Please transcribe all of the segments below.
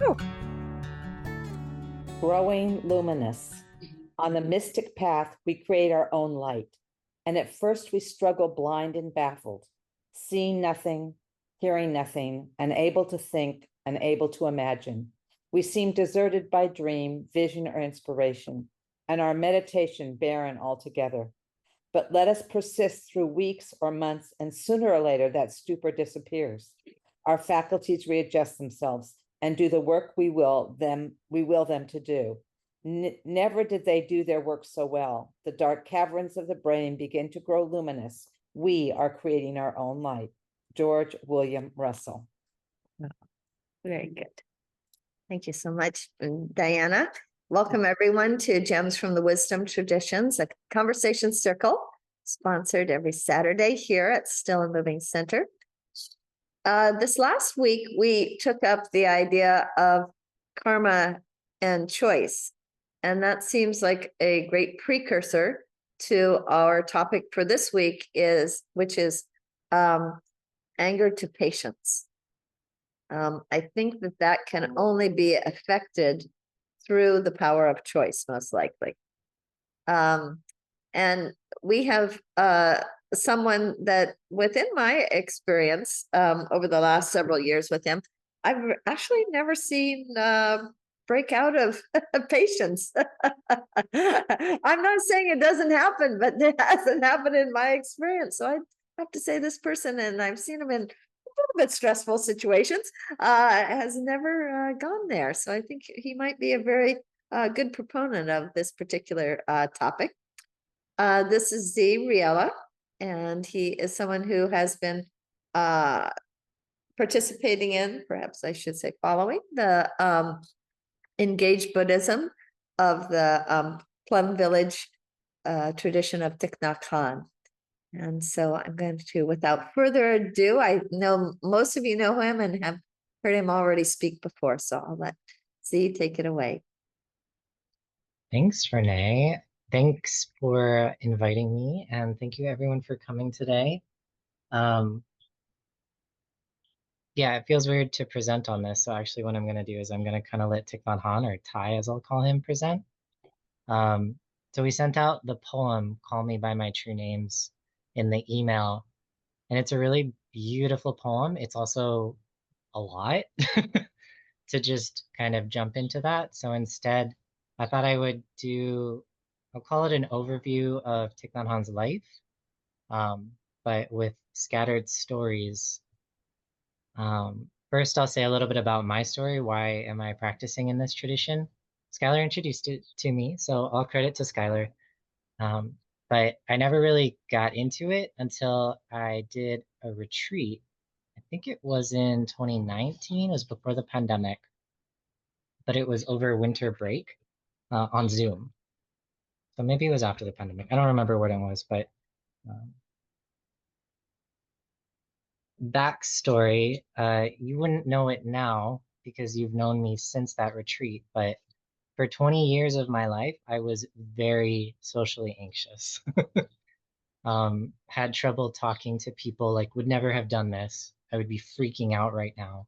Oh, Growing luminous. On the mystic path, we create our own light. And at first, we struggle blind and baffled, seeing nothing, hearing nothing, unable to think, unable to imagine. We seem deserted by dream, vision, or inspiration, and our meditation barren altogether. But let us persist through weeks or months, and sooner or later that stupor disappears. Our faculties readjust themselves and do the work we will them to do. Never did they do their work so well. The dark caverns of the brain begin to grow luminous. We are creating our own light. George William Russell. very good. Thank you so much, Diana. Welcome everyone to Gems from the Wisdom Traditions, a conversation circle sponsored every Saturday here at Still and Living Center. This last week, we took up the idea of karma and choice, and that seems like a great precursor to our topic for this week, which is anger to patience. I think that can only be affected through the power of choice, most likely. And we have someone that, within my experience over the last several years with him, I've actually never seen break out of patience. I'm not saying it doesn't happen, but it hasn't happened in my experience. So I have to say this person, and I've seen him in a little bit stressful situations, has never gone there. So I think he might be a very good proponent of this particular topic. This is Z Riella, and he is someone who has been participating in, perhaps I should say following, the engaged Buddhism of the Plum Village tradition of Thich Nhat Hanh. And so I'm going to, without further ado, I know most of you know him and have heard him already speak before, so I'll let Z take it away. Thanks, Renee. Thanks for inviting me, and thank you everyone for coming today. Um, yeah, it feels weird to present on this, so actually what I'm going to do is I'm going to kind of let Thich Nhat Hanh, or Thai as I'll call him, present. So we sent out the poem, Call Me by My True Names, in the email, and it's a really beautiful poem. It's also a lot to just kind of jump into that. So instead, I thought I would do, I'll call it an overview of Thich Nhat Hanh's life, but with scattered stories. First, I'll say a little bit about my story. Why am I practicing in this tradition? Skylar introduced it to me, so all credit to Skylar. Um, but I never really got into it until I did a retreat. I think it was in 2019, it was before the pandemic, but it was over winter break on Zoom. So maybe it was after the pandemic. I don't remember what it was, but um, backstory, you wouldn't know it now because you've known me since that retreat, but for 20 years of my life, I was very socially anxious. Had trouble talking to people, like would never have done this. I would be freaking out right now.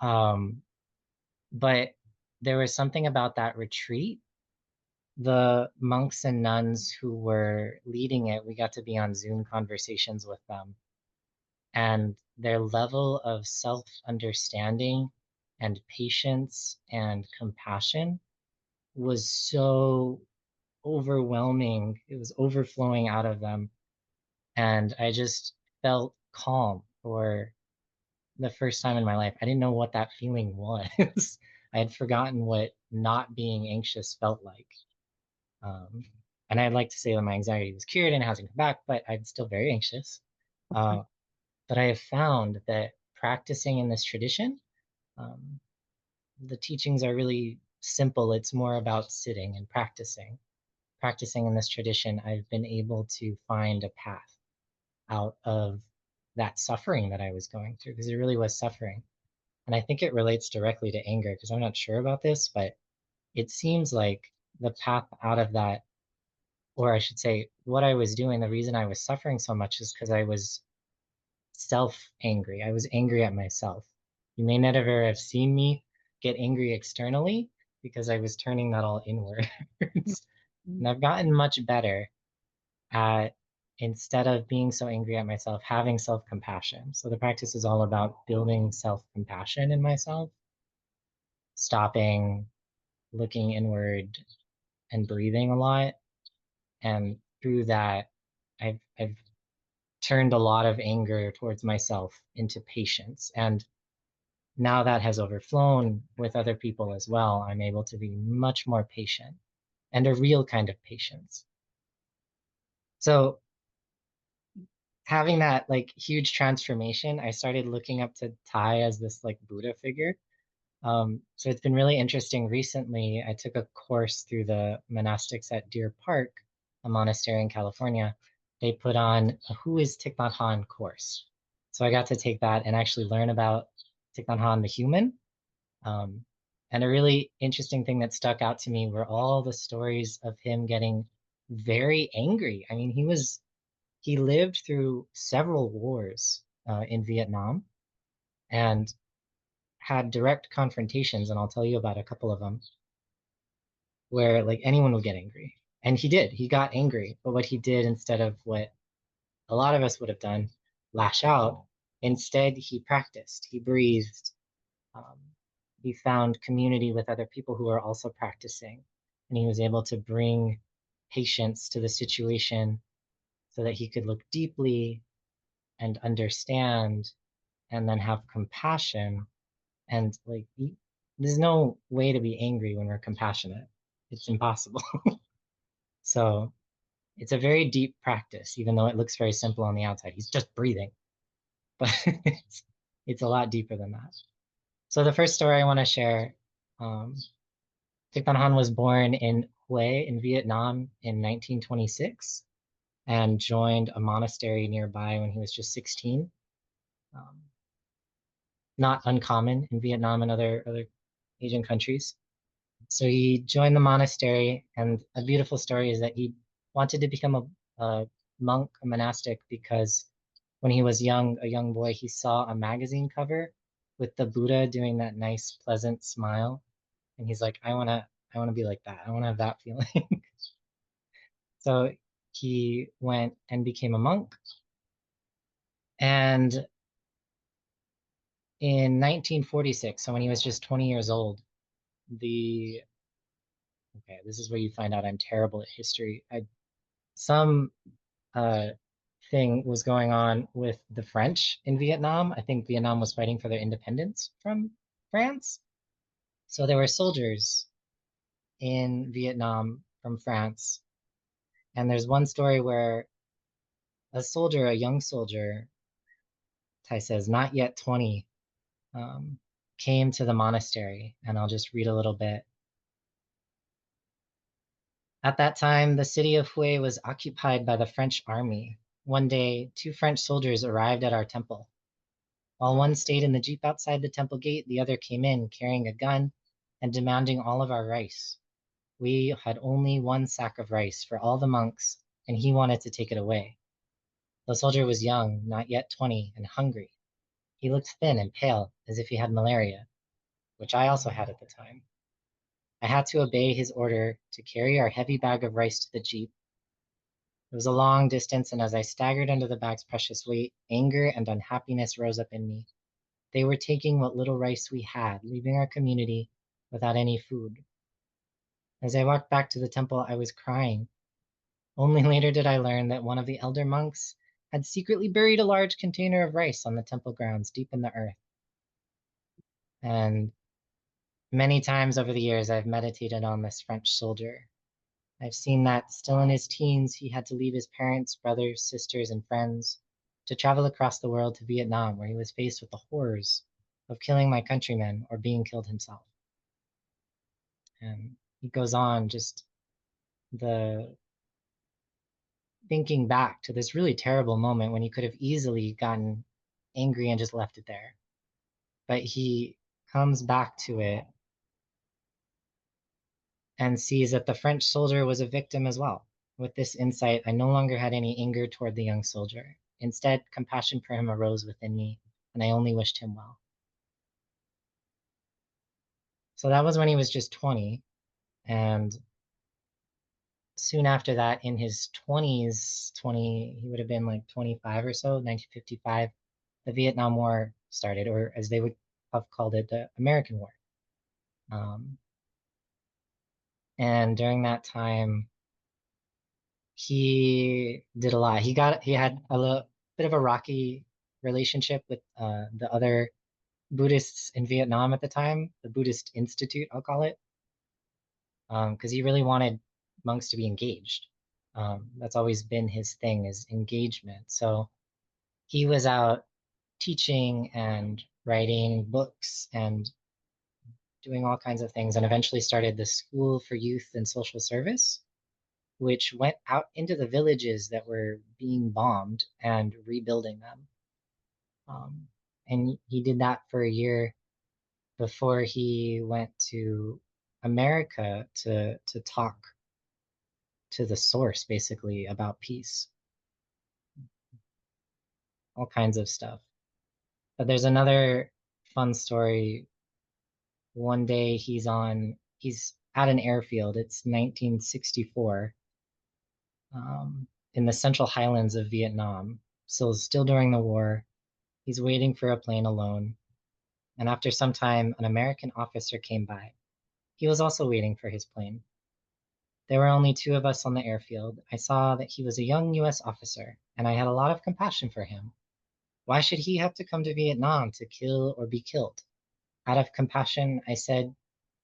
Um, but there was something about that retreat. The monks and nuns who were leading it, we got to be on Zoom conversations with them. And their level of self-understanding and patience and compassion was so overwhelming. It was overflowing out of them. And I just felt calm for the first time in my life. I didn't know what that feeling was. I had forgotten what not being anxious felt like. Um, and I'd like to say that my anxiety was cured and it hasn't come back, but I'm still very anxious. Uh, but I have found that practicing in this tradition, um, the teachings are really simple. It's more about sitting and practicing. Practicing in this tradition, I've been able to find a path out of that suffering that I was going through, because it really was suffering. And I think it relates directly to anger, because I'm not sure about this, but it seems like the path out of that, or I should say, what I was doing, the reason I was suffering so much is because I was self angry. I was angry at myself. You may never have seen me get angry externally because I was turning that all inward. And I've gotten much better at, instead of being so angry at myself, having self-compassion. So the practice is all about building self-compassion in myself, stopping, looking inward, and breathing a lot. And through that, I've turned a lot of anger towards myself into patience. And now that has overflown with other people as well. I'm able to be much more patient, and a real kind of patience. So having that like huge transformation, I started looking up to Tai as this like Buddha figure. So it's been really interesting. Recently, I took a course through the monastics at Deer Park, a monastery in California. They put on a Who is Thich Nhat Hanh course. So I got to take that and actually learn about Thich Nhat Hanh, the human. And a really interesting thing that stuck out to me were all the stories of him getting very angry. I mean, he lived through several wars in Vietnam and had direct confrontations, and I'll tell you about a couple of them, where like anyone would get angry. And he did, he got angry, but what he did, instead of what a lot of us would have done, lash out, instead he practiced, he breathed, um, he found community with other people who are also practicing, and he was able to bring patience to the situation so that he could look deeply and understand and then have compassion. And like, there's no way to be angry when we're compassionate. It's impossible. So it's a very deep practice, even though it looks very simple on the outside. He's just breathing, but it's a lot deeper than that. So the first story I want to share, Thich Nhat Hanh was born in Hue in Vietnam in 1926 and joined a monastery nearby when he was just 16. Not uncommon in Vietnam and other Asian countries. So he joined the monastery, and a beautiful story is that he wanted to become a monk, a monastic, because when he was young, a young boy, he saw a magazine cover with the Buddha doing that nice, pleasant smile, and he's like, I wanna be like that. I wanna have that feeling. So he went and became a monk, and in 1946, so when he was just 20 years old, okay, this is where you find out I'm terrible at history. Some uh, thing was going on with the French in Vietnam. I think Vietnam was fighting for their independence from France. So there were soldiers in Vietnam from France. And there's one story where a young soldier, Tai says, not yet 20, came to the monastery. And I'll just read a little bit. At that time, the city of Hue was occupied by the French army. One day, 2 French soldiers arrived at our temple. While one stayed in the jeep outside the temple gate, the other came in carrying a gun and demanding all of our rice. We had only 1 sack of rice for all the monks, and he wanted to take it away. The soldier was young, not yet 20, and hungry. He looked thin and pale, as if he had malaria, which I also had at the time. I had to obey his order to carry our heavy bag of rice to the jeep. It was a long distance, and as I staggered under the bag's precious weight, anger and unhappiness rose up in me. They were taking what little rice we had, leaving our community without any food. As I walked back to the temple, I was crying. Only later did I learn that one of the elder monks had secretly buried a large container of rice on the temple grounds deep in the earth. And many times over the years, I've meditated on this French soldier. I've seen that still in his teens, he had to leave his parents, brothers, sisters, and friends to travel across the world to Vietnam, where he was faced with the horrors of killing my countrymen or being killed himself. And he goes on, just the thinking back to this really terrible moment when he could have easily gotten angry and just left it there. But he comes back to it and sees that the French soldier was a victim as well. With this insight, I no longer had any anger toward the young soldier. Instead, compassion for him arose within me, and I only wished him well. So that was when he was just 20. And soon after that, in his 20s, he would have been like 25 or so, 1955, the Vietnam War started, or as they would have called it, the American War. And during that time, he did a lot. He had a little bit of a rocky relationship with the other Buddhists in Vietnam at the time, the Buddhist Institute, I'll call it, because he really wanted monks to be engaged. That's always been his thing, is engagement. So he was out teaching and writing books and doing all kinds of things, and eventually started the School for Youth and Social Service, which went out into the villages that were being bombed and rebuilding them. And he did that for a year before he went to America to talk to the source, basically, about peace. All kinds of stuff. But there's another fun story. One day he's at an airfield. It's 1964, in the Central Highlands of Vietnam. So still during the war. He's waiting for a plane alone. And after some time, an American officer came by. He was also waiting for his plane. There were only two of us on the airfield. I saw that he was a young US officer, and I had a lot of compassion for him. Why should he have to come to Vietnam to kill or be killed? Out of compassion, I said,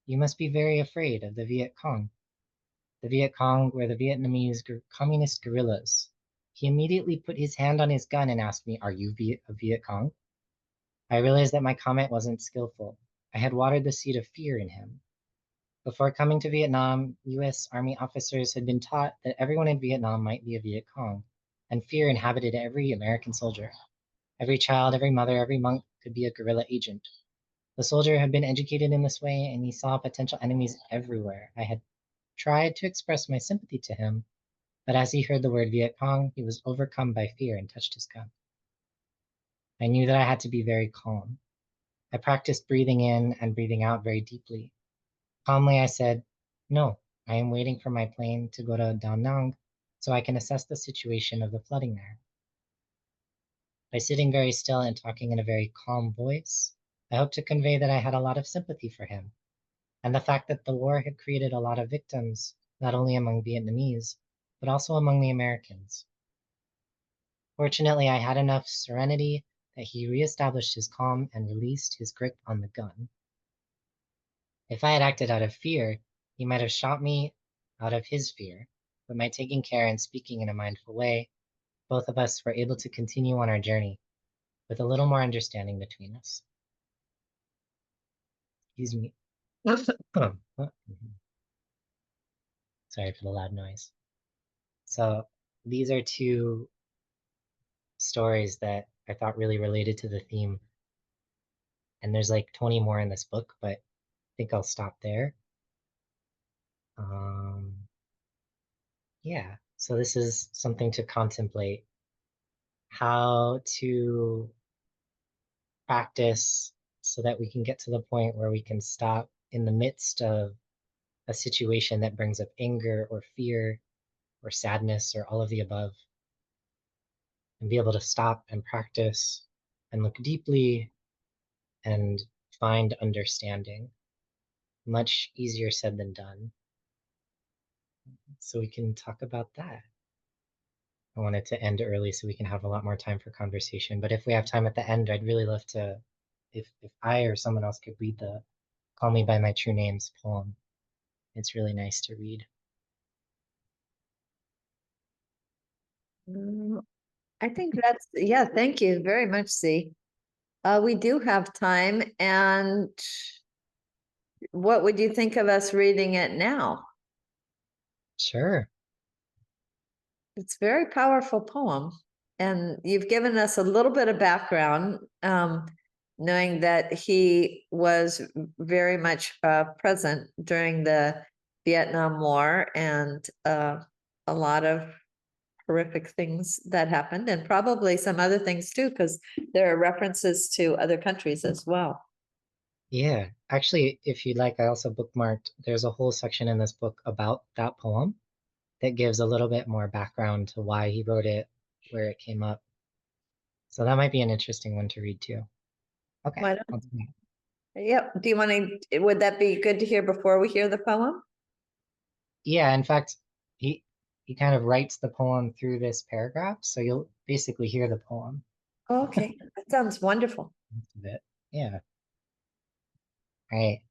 "You must be very afraid of the Viet Cong." The Viet Cong were the Vietnamese communist guerrillas. He immediately put his hand on his gun and asked me, "Are you a Viet Cong?" I realized that my comment wasn't skillful. I had watered the seed of fear in him. Before coming to Vietnam, US Army officers had been taught that everyone in Vietnam might be a Viet Cong, and fear inhabited every American soldier. Every child, every mother, every monk could be a guerrilla agent. The soldier had been educated in this way, and he saw potential enemies everywhere. I had tried to express my sympathy to him, but as he heard the word Viet Cong, he was overcome by fear and touched his gun. I knew that I had to be very calm. I practiced breathing in and breathing out very deeply. Calmly, I said, "No, I am waiting for my plane to go to Da Nang so I can assess the situation of the flooding there." By sitting very still and talking in a very calm voice, I hoped to convey that I had a lot of sympathy for him, and the fact that the war had created a lot of victims, not only among Vietnamese, but also among the Americans. Fortunately, I had enough serenity that he reestablished his calm and released his grip on the gun. If I had acted out of fear, he might have shot me out of his fear, but by taking care and speaking in a mindful way, both of us were able to continue on our journey with a little more understanding between us. Excuse me. Sorry for the loud noise. So these are two stories that I thought really related to the theme. And there's like 20 more in this book, but I think I'll stop there. Yeah, so this is something to contemplate, how to practice so that we can get to the point where we can stop in the midst of a situation that brings up anger or fear or sadness or all of the above, and be able to stop and practice and look deeply and find understanding. Much easier said than done. So we can talk about that. I wanted to end early so we can have a lot more time for conversation. But if we have time at the end, I'd really love to, if I or someone else could read the Call Me by My True Names poem. It's really nice to read. I think that's, yeah, thank you very much, Z. We do have time, and what would you think of us reading it now? Sure. It's a very powerful poem, and you've given us a little bit of background, knowing that he was very much present during the Vietnam War, and a lot of horrific things that happened, and probably some other things too, because there are references to other countries as well. Yeah, actually, if you'd like, I also bookmarked, there's a whole section in this book about that poem that gives a little bit more background to why he wrote it, where it came up. So that might be an interesting one to read too. Okay. Why I'll not? do that. Yep. Do you want to, would that be good to hear before we hear the poem? Yeah, in fact, he kind of writes the poem through this paragraph, so you'll basically hear the poem Okay, that sounds wonderful. most of it. Yeah. All right.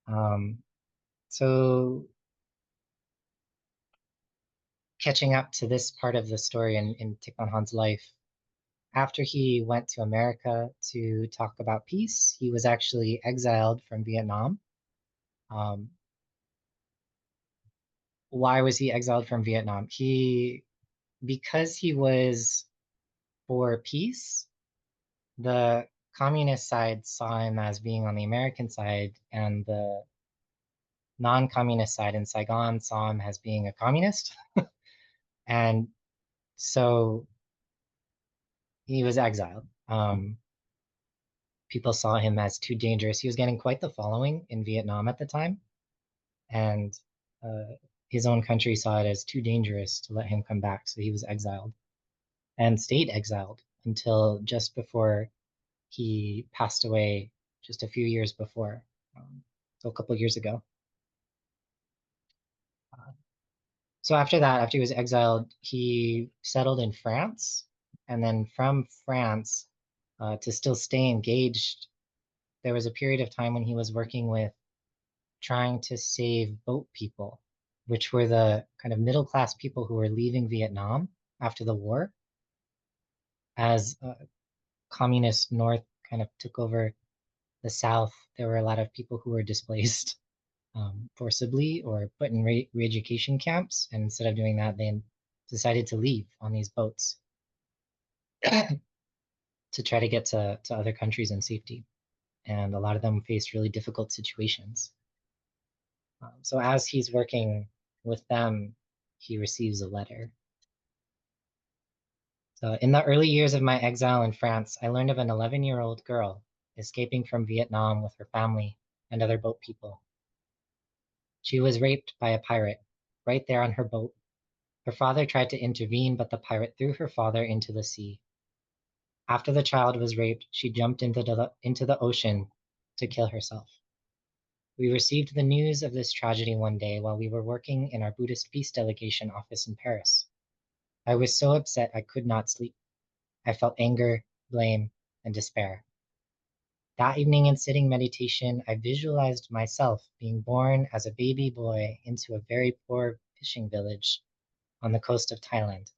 Um, so catching up to this part of the story in Thich Nhat Hanh's life, after he went to America to talk about peace, he was actually exiled from Vietnam. Um, why was he exiled from Vietnam? Because he was for peace, the communist side saw him as being on the American side, and the non-communist side in Saigon saw him as being a communist. And so he was exiled. People saw him as too dangerous. He was getting quite the following in Vietnam at the time, and his own country saw it as too dangerous to let him come back. So he was exiled and stayed exiled until just before he passed away, just a few years before, so a couple of years ago. So after that, after he was exiled, he settled in France, and then from France, to still stay engaged, there was a period of time when he was working with trying to save boat people, which were the kind of middle class people who were leaving Vietnam after the war, as communist North kind of took over the South. There were a lot of people who were displaced forcibly or put in re-education camps. And instead of doing that, they decided to leave on these boats to try to get to other countries in safety. And a lot of them faced really difficult situations. So as he's working with them, he receives a letter. So in the early years of my exile in France, I learned of an 11-year-old girl escaping from Vietnam with her family and other boat people. She was raped by a pirate right there on her boat. Her father tried to intervene, but the pirate threw her father into the sea. After the child was raped, she jumped into the ocean to kill herself. We received the news of this tragedy one day while we were working in our Buddhist peace delegation office in Paris. I was so upset I could not sleep. I felt anger, blame, and despair. That evening in sitting meditation, I visualized myself being born as a baby boy into a very poor fishing village on the coast of Thailand.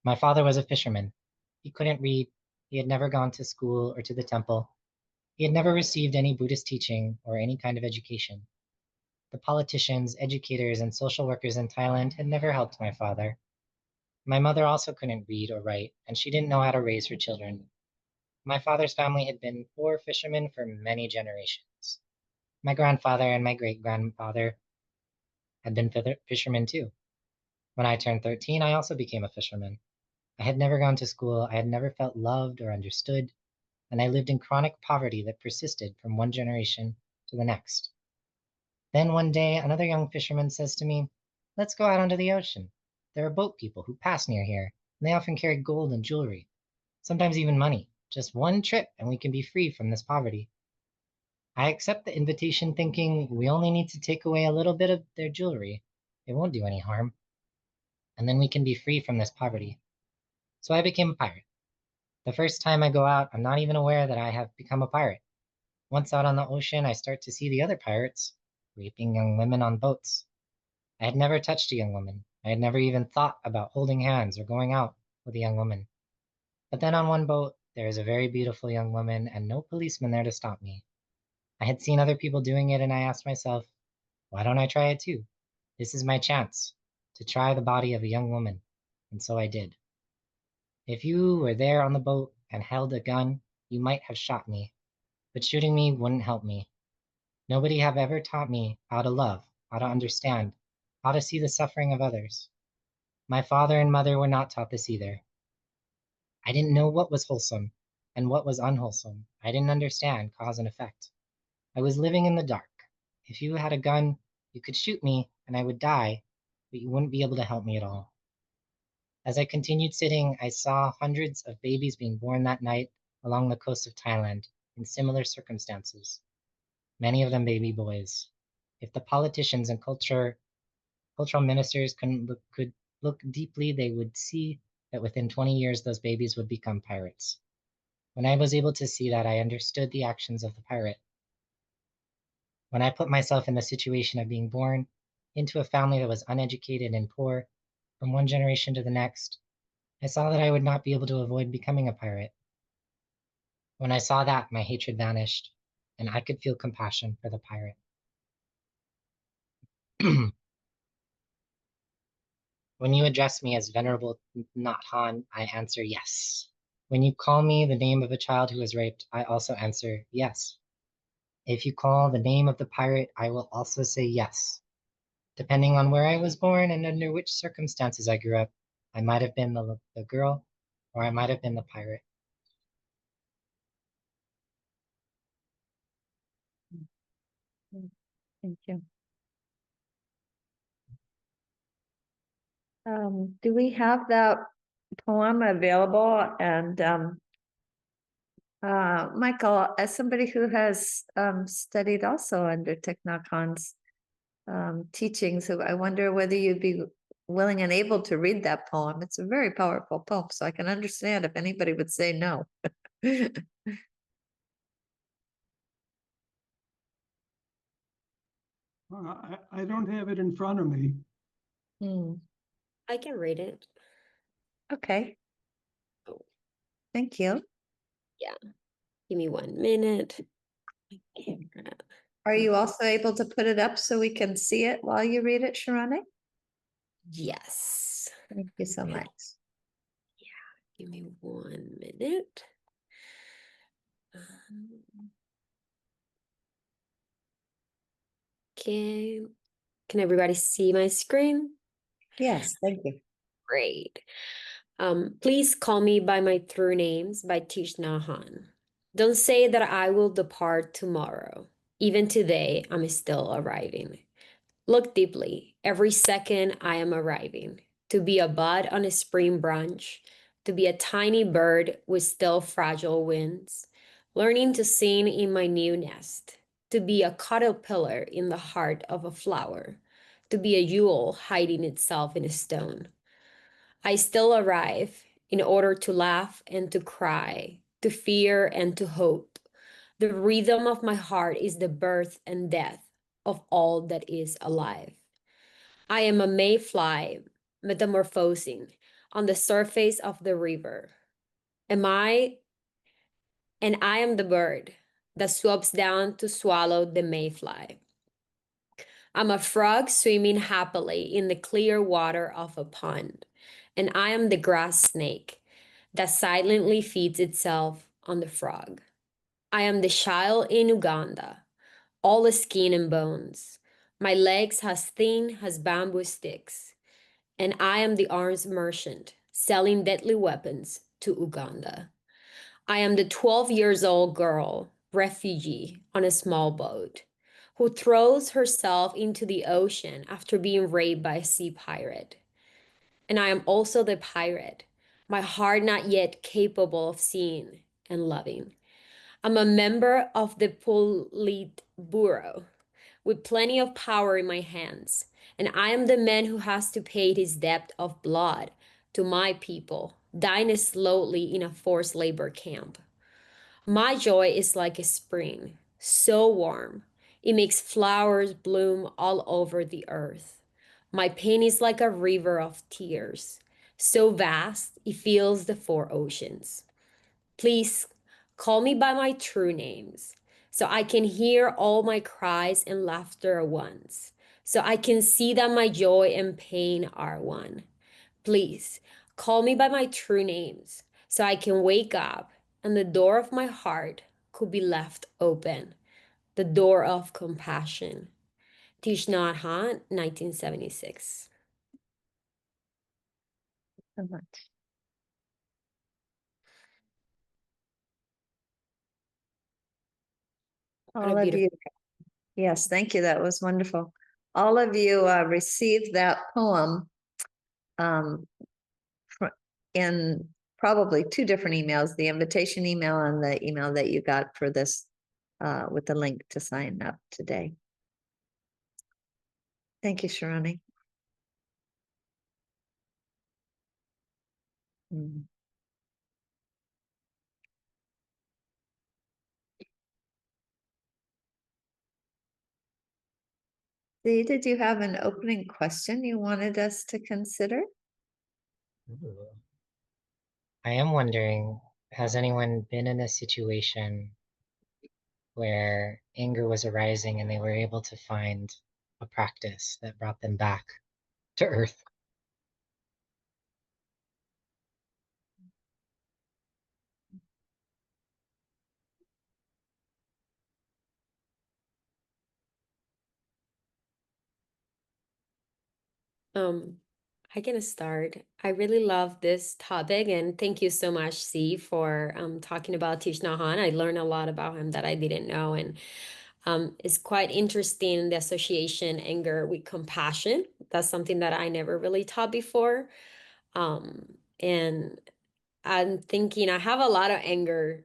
My father was a fisherman. He couldn't read. He had never gone to school or to the temple. He had never received any Buddhist teaching or any kind of education. The politicians, educators, and social workers in Thailand had never helped my father. My mother also couldn't read or write, and she didn't know how to raise her children. My father's family had been poor fishermen for many generations. My grandfather and my great-grandfather had been fishermen too. When I turned 13, I also became a fisherman. I had never gone to school, I had never felt loved or understood, and I lived in chronic poverty that persisted from one generation to the next. Then one day, another young fisherman says to me, "Let's go out onto the ocean. There are boat people who pass near here, and they often carry gold and jewelry, sometimes even money. Just one trip, and we can be free from this poverty." I accept the invitation thinking we only need to take away a little bit of their jewelry. It won't do any harm. And then we can be free from this poverty. So I became a pirate. The first time I go out, I'm not even aware that I have become a pirate. Once out on the ocean, I start to see the other pirates raping young women on boats. I had never touched a young woman. I had never even thought about holding hands or going out with a young woman. But then on one boat, there is a very beautiful young woman and no policeman there to stop me. I had seen other people doing it and I asked myself, why don't I try it too? This is my chance to try the body of a young woman. And so I did. If you were there on the boat and held a gun, you might have shot me, but shooting me wouldn't help me. Nobody have ever taught me how to love, how to understand, how to see the suffering of others. My father and mother were not taught this either. I didn't know what was wholesome. and what was unwholesome. I didn't understand cause and effect. I was living in the dark. If you had a gun, you could shoot me and I would die, but you wouldn't be able to help me at all. As I continued sitting, I saw hundreds of babies being born that night along the coast of Thailand in similar circumstances, many of them baby boys. If the politicians and cultural ministers could look deeply, they would see that within 20 years, those babies would become pirates. When I was able to see that, I understood the actions of the pirate. When I put myself in the situation of being born into a family that was uneducated and poor from one generation to the next, I saw that I would not be able to avoid becoming a pirate. When I saw that, my hatred vanished, and I could feel compassion for the pirate. When you address me as Venerable Nathan, I answer yes. When you call me the name of a child who was raped, I also answer yes. If you call the name of the pirate, I will also say yes. Depending on where I was born and under which circumstances I grew up, I might have been the girl or I might have been the pirate. Thank you. Do we have that poem available? And Michael, as somebody who has studied also under Thich Nhat Hanh's teachings, so I wonder whether you'd be willing and able to read that poem. It's a very powerful poem, so I can understand if anybody would say no. I don't have it in front of me. I can read it. Okay. Oh. Thank you. Give me 1 minute. My camera. Are you also able to put it up so we can see it while you read it, Sharane? Yes. Thank you so much. Give me 1 minute. Um, Can everybody see my screen? Yes, thank you. Great. Please call me by my true names by Thich Nhat Hanh. Don't say that I will depart tomorrow. Even today, I'm still arriving. Look deeply. Every second I am arriving. To be a bud on a spring branch, to be a tiny bird with still fragile wings, learning to sing in my new nest, to be a caterpillar in the heart of a flower, to be a jewel hiding itself in a stone. I still arrive in order to laugh and to cry, to fear and to hope. The rhythm of my heart is the birth and death of all that is alive. I am a mayfly metamorphosing on the surface of the river. And I am the bird that swoops down to swallow the mayfly. I'm a frog swimming happily in the clear water of a pond. And I am the grass snake that silently feeds itself on the frog. I am the child in Uganda, all the skin and bones. My legs as thin as bamboo sticks. And I am the arms merchant selling deadly weapons to Uganda. I am the 12 years old girl, refugee on a small boat, who throws herself into the ocean after being raped by a sea pirate. And I am also the pirate, my heart not yet capable of seeing and loving. I'm a member of the Politburo with plenty of power in my hands, and I am the man who has to pay his debt of blood to my people, dying slowly in a forced labor camp. My joy is like a spring, so warm, it makes flowers bloom all over the earth. My pain is like a river of tears, so vast it fills the four oceans. Please call me by my true names, so I can hear all my cries and laughter at once, so I can see that my joy and pain are one. Please call me by my true names, so I can wake up and the door of my heart could be left open, the door of compassion. Thich Nhat Hanh, 1976. So much. All of beautiful- you. Yes, thank you. That was wonderful. All of you received that poem in probably two different emails, the invitation email and the email that you got for this with the link to sign up today. Thank you, Sharani. Mm. Dee, did you have an opening question you wanted us to consider? Ooh. I am wondering, has anyone been in a situation where anger was arising and they were able to find a practice that brought them back to earth? I can start. I really love this topic, and thank you so much, C, for talking about Thich Nhat Hanh. I learned a lot about him that I didn't know, and it's quite interesting the association anger with compassion. That's something that I never really taught before. And I'm thinking I have a lot of anger.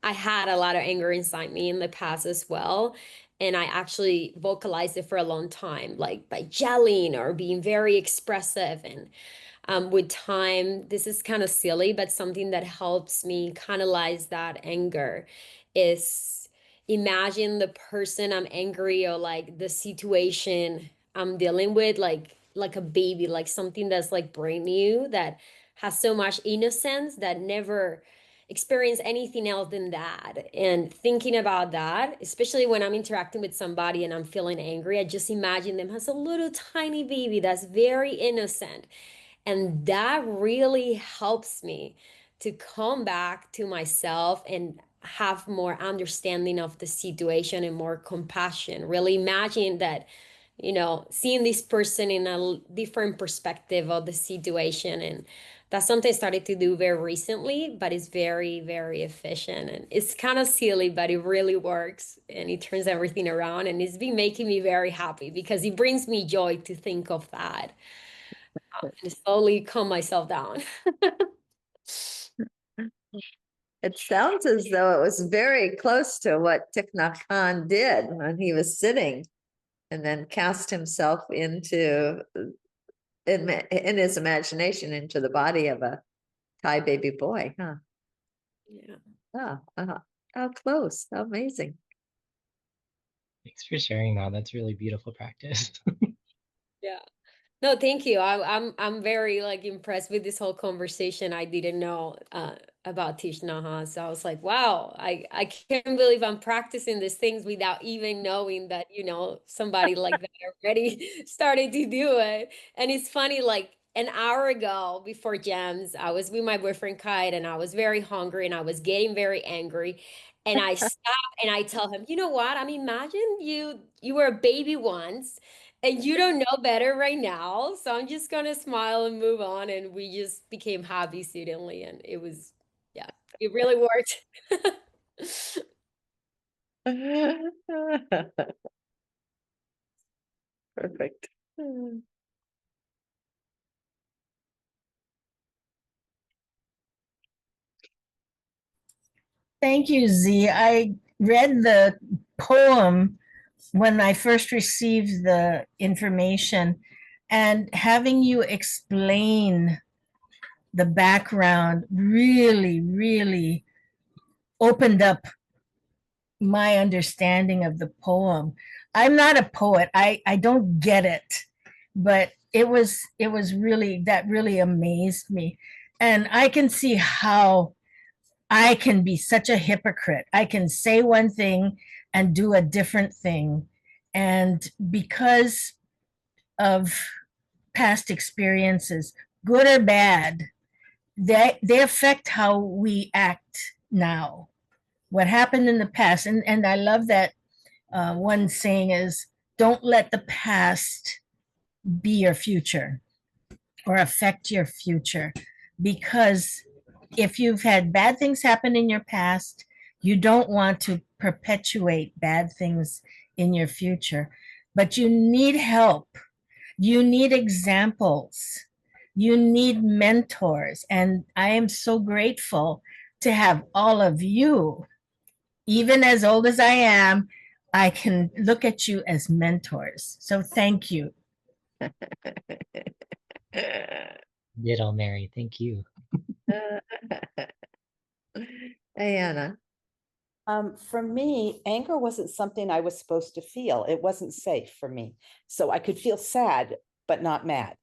I had a lot of anger inside me in the past as well. And I actually vocalized it for a long time, like by yelling or being very expressive. And with time, this is kind of silly, but something that helps me canalize that anger is imagine the person I'm angry or like the situation I'm dealing with, like a baby, like something that's like brand new that has so much innocence that never experienced anything else than that. And thinking about that, especially when I'm interacting with somebody and I'm feeling angry, I just imagine them as a little tiny baby that's very innocent. And that really helps me to come back to myself and have more understanding of the situation and more compassion. Really imagine that, seeing this person in a different perspective of the situation. And that's something I started to do very recently, but it's very, very efficient. And it's kind of silly, but it really works. And it turns everything around. And it's been making me very happy because it brings me joy to think of that and slowly calm myself down. It sounds as though it was very close to what Thich Nhat Hanh did when he was sitting and then cast himself into, in his imagination, into the body of a Thai baby boy, huh? Yeah. How close, how amazing. Thanks for sharing that. That's really beautiful practice. Yeah. No, thank you. I'm very like impressed with this whole conversation. I didn't know about Thich Nhat Hanh, so I was like, wow, I can't believe I'm practicing these things without even knowing that somebody like that already started to do it. And it's funny, like an hour ago before Jams, I was with my boyfriend Kite, and I was very hungry and I was getting very angry. And I stopped and I tell him, you know what? I mean, imagine you were a baby once and you don't know better right now. So I'm just gonna smile and move on. And we just became happy suddenly. And it was, yeah, it really worked. Perfect. Thank you, Z. I read the poem when I first received the information, and having you explain the background really, really opened up my understanding of the poem. I'm not a poet. I don't get it, but it was really, that really amazed me. And I can see how I can be such a hypocrite. I can say one thing and do a different thing. And because of past experiences, good or bad, they affect how we act now. What happened in the past. And I love that one saying is, don't let the past be your future or affect your future, because if you've had bad things happen in your past, you don't want to perpetuate bad things in your future. But you need help. You need examples. You need mentors. And I am so grateful to have all of you. Even as old as I am, I can look at you as mentors. So thank you. Ditto, Mary. Thank you. Diana. For me, anger wasn't something I was supposed to feel. It wasn't safe for me. So I could feel sad, but not mad.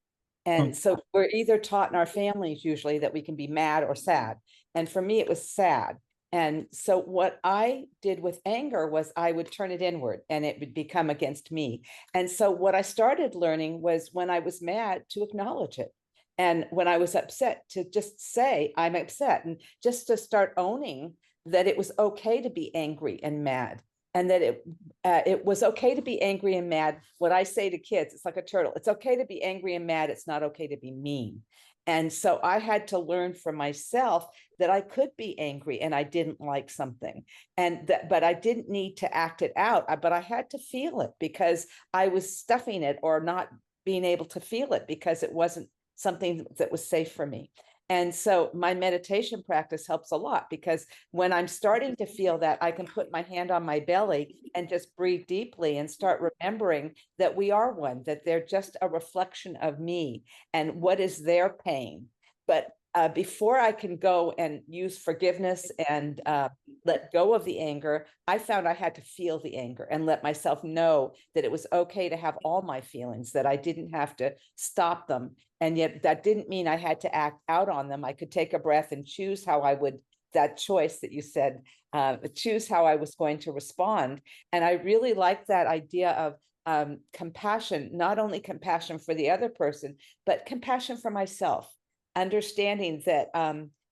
And so we're either taught in our families usually that we can be mad or sad. And for me, it was sad. And so what I did with anger was I would turn it inward and it would become against me. And so what I started learning was when I was mad to acknowledge it. And when I was upset to just say, I'm upset, and just to start owning that it was okay to be angry and mad, and that it was okay to be angry and mad. What I say to kids, it's like a turtle. It's okay to be angry and mad. It's not okay to be mean. And so I had to learn for myself that I could be angry and I didn't like something, but I didn't need to act it out. But I had to feel it because I was stuffing it or not being able to feel it because it wasn't something that was safe for me. And so my meditation practice helps a lot because when I'm starting to feel that, I can put my hand on my belly and just breathe deeply and start remembering that we are one, that they're just a reflection of me and what is their pain. But before I can go and use forgiveness and let go of the anger, I found I had to feel the anger and let myself know that it was okay to have all my feelings, that I didn't have to stop them. And yet that didn't mean I had to act out on them. I could take a breath and choose how I would, that choice that you said, choose how I was going to respond. And I really like that idea of compassion, not only compassion for the other person, but compassion for myself, understanding that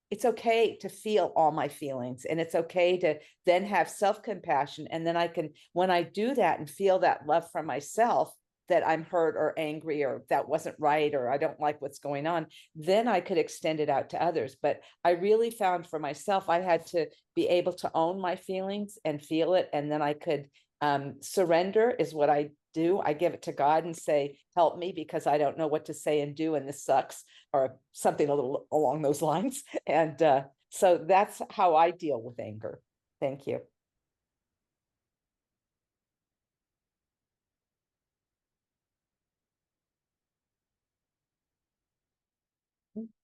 it's okay to feel all my feelings and it's okay to then have self-compassion. And then I can, when I do that and feel that love for myself, that I'm hurt or angry or that wasn't right or I don't like what's going on, then I could extend it out to others. But I really found for myself, I had to be able to own my feelings and feel it. And then I could surrender is what I do. I give it to God and say, help me because I don't know what to say and do. And this sucks or something a little along those lines. And so that's how I deal with anger. Thank you.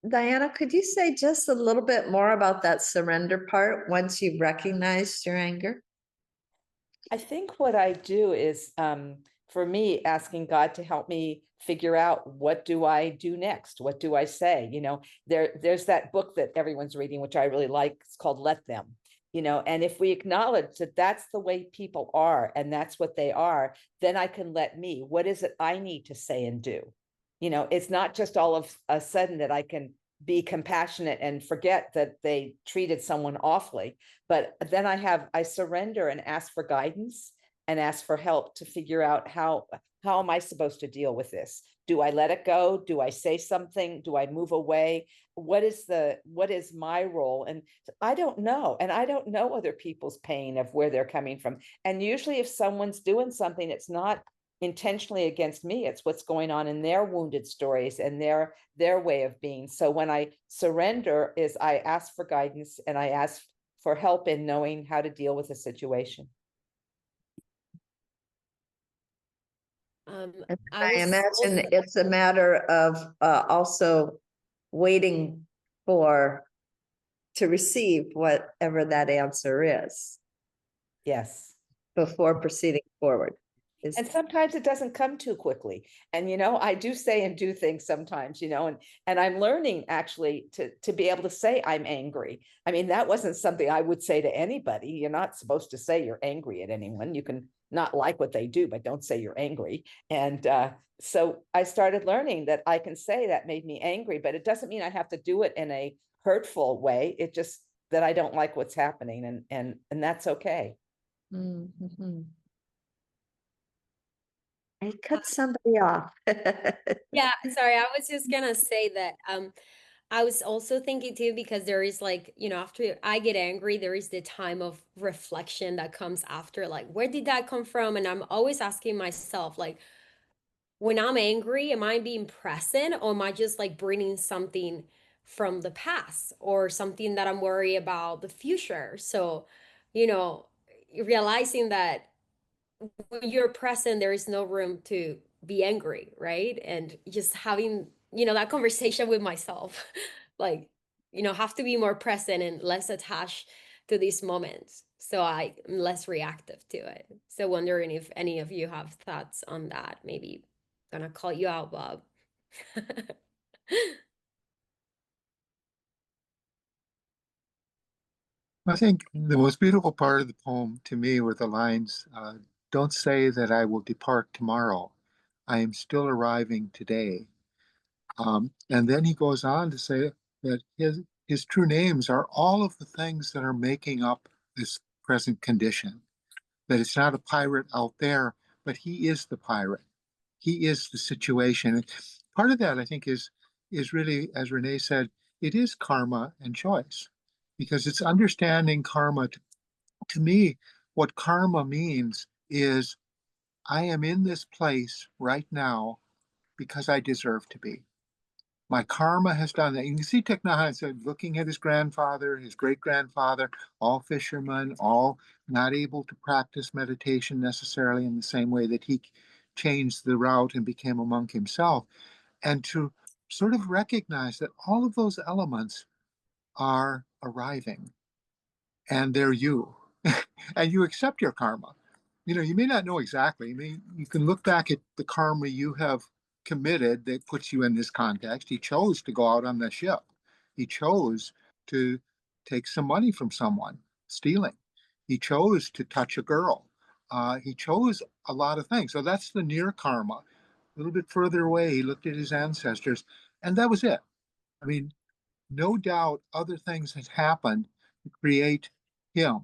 Diana, could you say just a little bit more about that surrender part once you've recognized your anger? I think what I do is, for me, asking God to help me figure out what do I do next? What do I say? You know, there's that book that everyone's reading, which I really like. It's called Let Them. You know, and if we acknowledge that that's the way people are and that's what they are, then I can let me. What is it I need to say and do? You know, it's not just all of a sudden that I can be compassionate and forget that they treated someone awfully. But then I surrender and ask for guidance and ask for help to figure out how am I supposed to deal with this? Do I let it go? Do I say something? Do I move away? What is my role? And I don't know. And I don't know other people's pain of where they're coming from. And usually if someone's doing something, it's not intentionally against me, it's what's going on in their wounded stories and their way of being. So when I surrender is I ask for guidance and I ask for help in knowing how to deal with a situation. I imagine it's a matter of also waiting to receive whatever that answer is. Yes. Before proceeding forward. And sometimes it doesn't come too quickly. And, you know, I do say and do things sometimes, you know, and I'm learning actually to be able to say I'm angry. I mean, that wasn't something I would say to anybody. You're not supposed to say you're angry at anyone. You can not like what they do, but don't say you're angry. And so I started learning that I can say that made me angry, but it doesn't mean I have to do it in a hurtful way. It just that I don't like what's happening and that's okay. Mm-hmm. I cut somebody off. Yeah, sorry, I was just gonna say that I was also thinking too, because there is like, after I get angry, there is the time of reflection that comes after, like, where did that come from? And I'm always asking myself, like, when I'm angry, am I being present, or am I just like bringing something from the past or something that I'm worried about the future? So, you know, realizing that when you're present, there is no room to be angry, right? And just having, that conversation with myself, like, have to be more present and less attached to these moments. So I'm less reactive to it. So wondering if any of you have thoughts on that. Maybe gonna call you out, Bob. I think the most beautiful part of the poem to me were the lines, don't say that I will depart tomorrow. I am still arriving today. And then he goes on to say that his true names are all of the things that are making up this present condition, that it's not a pirate out there, but he is the pirate. He is the situation. And part of that, I think, is really, as Renee said, it is karma and choice, because it's understanding karma. To me, what karma means is I am in this place right now because I deserve to be. My karma has done that. You can see Thich Nhat Hanh said, looking at his grandfather, his great grandfather, all fishermen, all not able to practice meditation necessarily in the same way that he changed the route and became a monk himself. And to sort of recognize that all of those elements are arriving and they're you. And you accept your karma. You may not know exactly. I mean, you can look back at the karma you have committed that puts you in this context. He chose to go out on the ship. He chose to take some money from someone, stealing. He chose to touch a girl. He chose a lot of things. So that's the near karma. A little bit further away, he looked at his ancestors, and that was it. I mean, no doubt other things had happened to create him.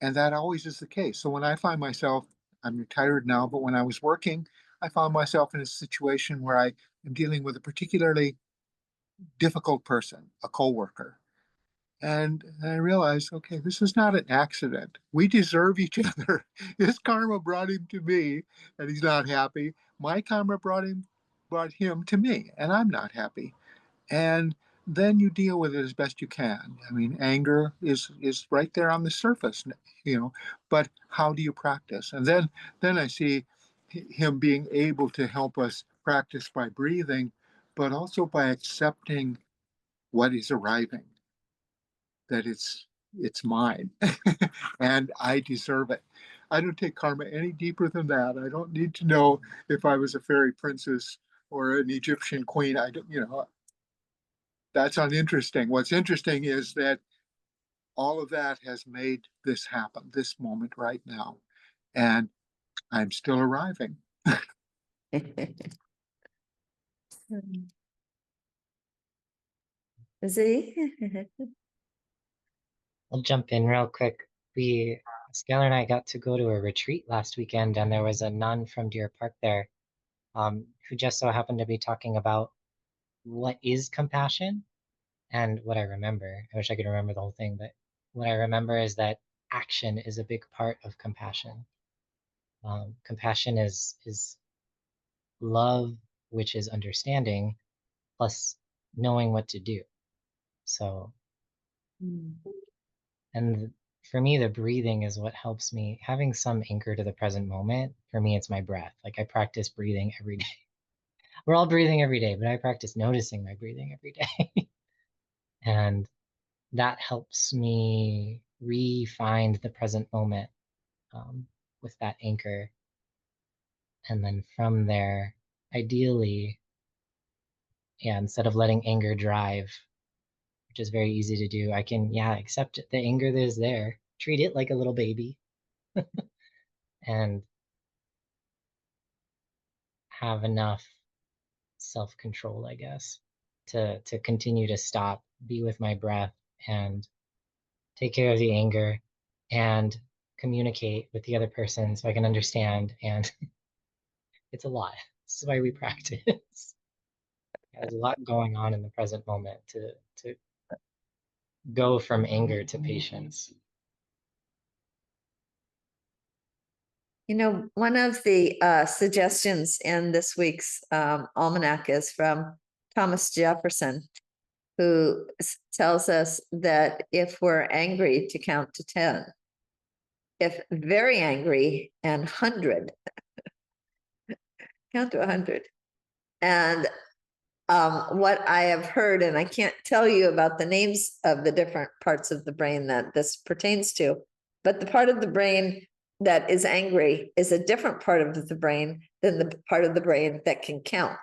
And that always is the case. So when I find myself, I'm retired now, but when I was working, I found myself in a situation where I am dealing with a particularly difficult person, a coworker. And I realized, okay, this is not an accident. We deserve each other. His karma brought him to me, and he's not happy. My karma brought him to me, and I'm not happy. And then you deal with it as best you can. I mean, anger is right there on the surface, but how do you practice? And then I see him being able to help us practice by breathing, but also by accepting what is arriving, that it's mine and I deserve it. I don't take karma any deeper than that. I don't need to know if I was a fairy princess or an Egyptian queen. I don't, that's uninteresting. What's interesting is that all of that has made this happen, this moment right now. And I'm still arriving. Z? I'll jump in real quick. Skylar and I got to go to a retreat last weekend, and there was a nun from Deer Park there, who just so happened to be talking about what is compassion. And what I remember, I wish I could remember the whole thing, but what I remember is that action is a big part of compassion. Compassion is love, which is understanding, plus knowing what to do. So, and for me, the breathing is what helps me. Having some anchor to the present moment, for me, it's my breath. Like I practice breathing every day. We're all breathing every day, but I practice noticing my breathing every day. And that helps me re-find the present moment, with that anchor. And then from there, ideally, yeah, instead of letting anger drive, which is very easy to do, I can, accept the anger that is there, treat it like a little baby, and have enough self-control, I guess, to continue to stop, be with my breath, and take care of the anger, and communicate with the other person so I can understand. And it's a lot. This is why we practice. There's a lot going on in the present moment to go from anger to patience. You know, one of the suggestions in this week's almanac is from Thomas Jefferson, who tells us that if we're angry, to count to 10. If very angry, and 100, count to 100. And what I have heard, and I can't tell you about the names of the different parts of the brain that this pertains to, but the part of the brain that is angry is a different part of the brain than the part of the brain that can count.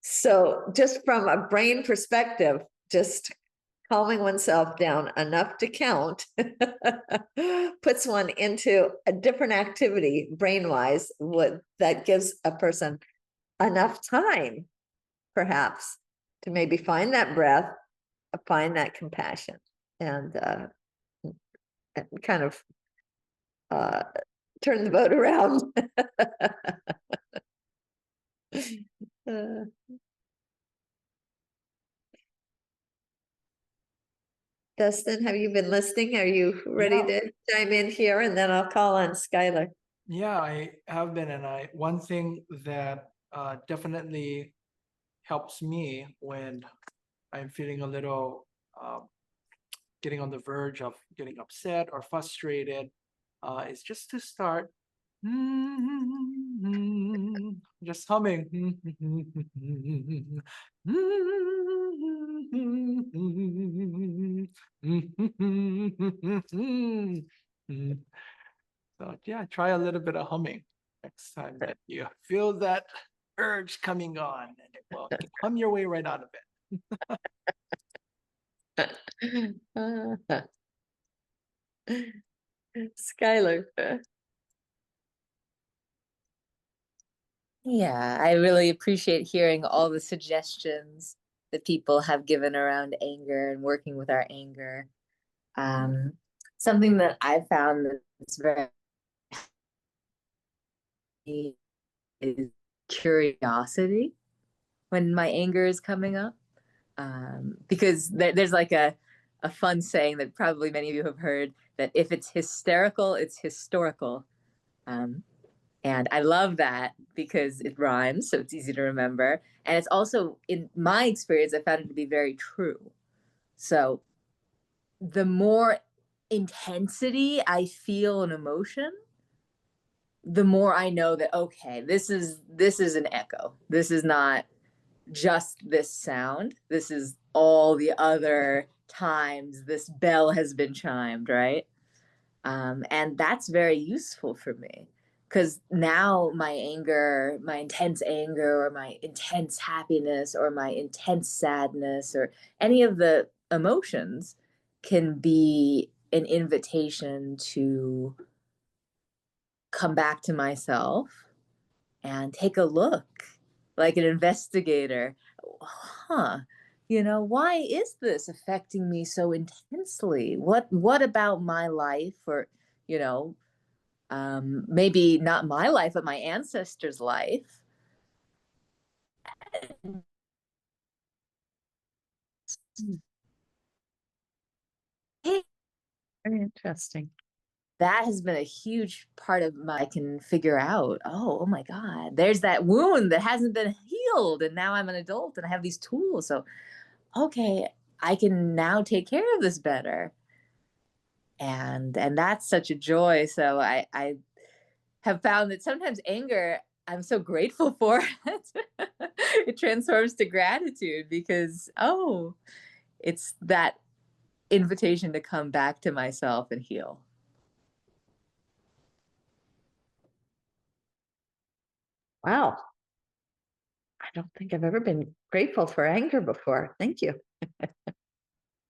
So just from a brain perspective, just calming oneself down enough to count puts one into a different activity brain-wise, that gives a person enough time, perhaps, to maybe find that breath, find that compassion, and kind of turn the boat around. Dustin, have you been listening? Are you ready Yeah. to chime in here? And then I'll call on Skylar. Yeah, I have been, and one thing that definitely helps me when I'm feeling a little getting on the verge of getting upset or frustrated is just to start just humming. So yeah, try a little bit of humming next time that you feel that urge coming on, and it will hum your way right out of it. Skylar. Yeah, I really appreciate hearing all the suggestions that people have given around anger and working with our anger. Something that I found that's very is curiosity when my anger is coming up. Because there's like a fun saying that probably many of you have heard, that if it's hysterical, it's historical. And I love that because it rhymes, so it's easy to remember. And it's also, in my experience, I found it to be very true. So the more intensity I feel an emotion, the more I know that, okay, this is an echo. This is not just this sound. This is all the other times this bell has been chimed, right? And that's very useful for me, because now my anger, my intense anger, or my intense happiness, or my intense sadness, or any of the emotions can be an invitation to come back to myself and take a look like an investigator. Why is this affecting me so intensely? What about my life, or maybe not my life, but my ancestors' life, Very interesting. that has been a huge part of I can figure out, oh my God, there's that wound that hasn't been healed. And now I'm an adult and I have these tools. So, okay, I can now take care of this better. And that's such a joy. So I have found that sometimes anger, I'm so grateful for it. It transforms to gratitude because, it's that invitation to come back to myself and heal. Wow. I don't think I've ever been grateful for anger before. Thank you.